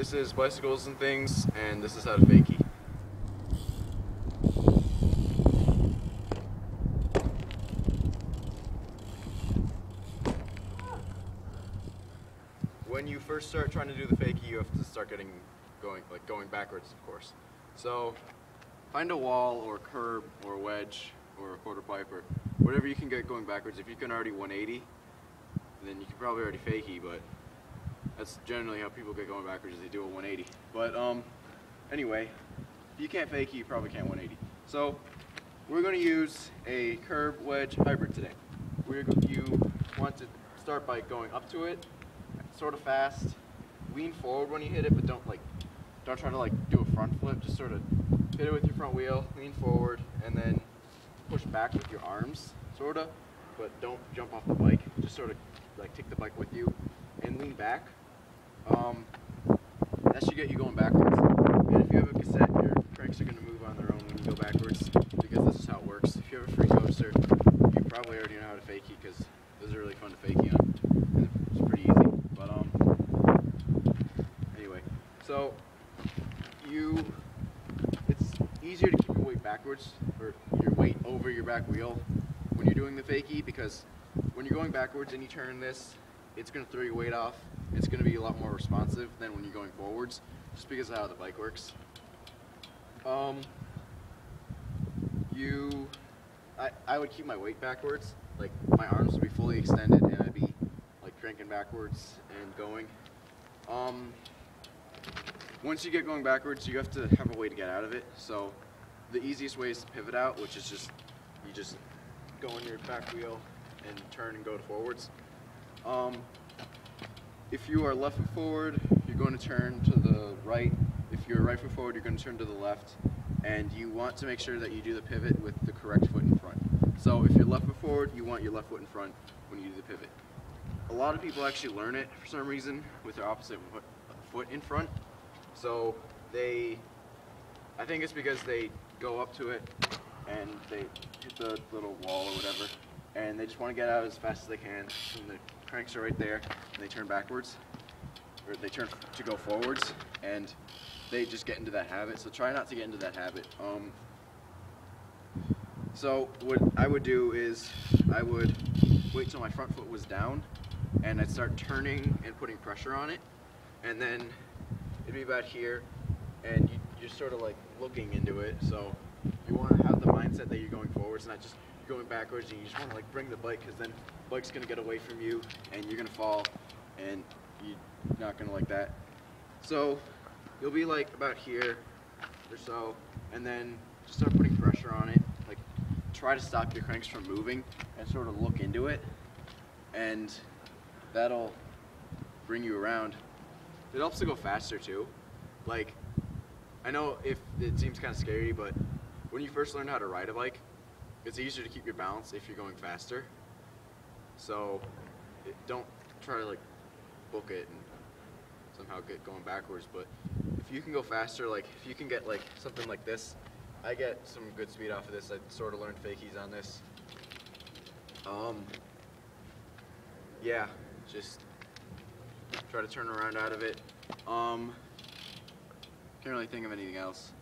This is bicycles and things, and this is how to fakie. When you first start trying to do the fakie, you have to start going backwards, of course. So find a wall or curb or wedge or a quarter pipe or whatever you can get going backwards. If you can already 180, then you can probably already fakie, but that's generally how people get going backwards, is they do a 180. But anyway, if you can't fakie, you probably can't 180. So we're going to use a curb wedge hybrid today. You want to start by going up to it, sort of fast. Lean forward when you hit it, but don't try to do a front flip. Just sort of hit it with your front wheel, lean forward, and then push back with your arms, sort of. But don't jump off the bike. Just sort of take the bike with you and lean back. That should get you going backwards. And if you have a cassette, your cranks are going to move on their own when you go backwards, because this is how it works. If you have a free coaster, you probably already know how to fakie, because those are really fun to fakie on. And it's pretty easy. But anyway, so it's easier to keep your weight backwards, or your weight over your back wheel when you're doing the fakie, because when you're going backwards and you turn this, it's going to throw your weight off. It's going to be a lot more responsive than when you're going forwards, just because of how the bike works. I would keep my weight backwards, my arms would be fully extended, and I'd be cranking backwards and going. Once you get going backwards, you have to have a way to get out of it. So the easiest way is to pivot out, which is you just go on your back wheel and turn and go to forwards. If you are left foot forward, you're going to turn to the right. If you're right foot forward, you're going to turn to the left. And you want to make sure that you do the pivot with the correct foot in front. So if you're left foot forward, you want your left foot in front when you do the pivot. A lot of people actually learn it for some reason with their opposite foot in front. So I think it's because they go up to it and they hit the little wall or whatever, and they just want to get out as fast as they can, and the cranks are right there, and they turn backwards, or they turn to go forwards, and they just get into that habit. So try not to get into that habit. So what I would do is I would wait till my front foot was down, and I'd start turning and putting pressure on it, and then it'd be about here, and you're sort of looking into it. So you want to have the mindset that you're going forwards, not just going backwards, and you just want to bring the bike, because then the bike's going to get away from you and you're going to fall, and you're not going to like that. So you'll be about here or so, and then just start putting pressure on it. Try to stop your cranks from moving and sort of look into it, and that'll bring you around. It helps to go faster too. I know if it seems kind of scary, but when you first learn how to ride a bike, it's easier to keep your balance if you're going faster. So don't try to book it and somehow get going backwards, but if you can go faster, if you can get something like this, I get some good speed off of this. I sort of learned fakies on this. Yeah, just try to turn around out of it. Can't really think of anything else.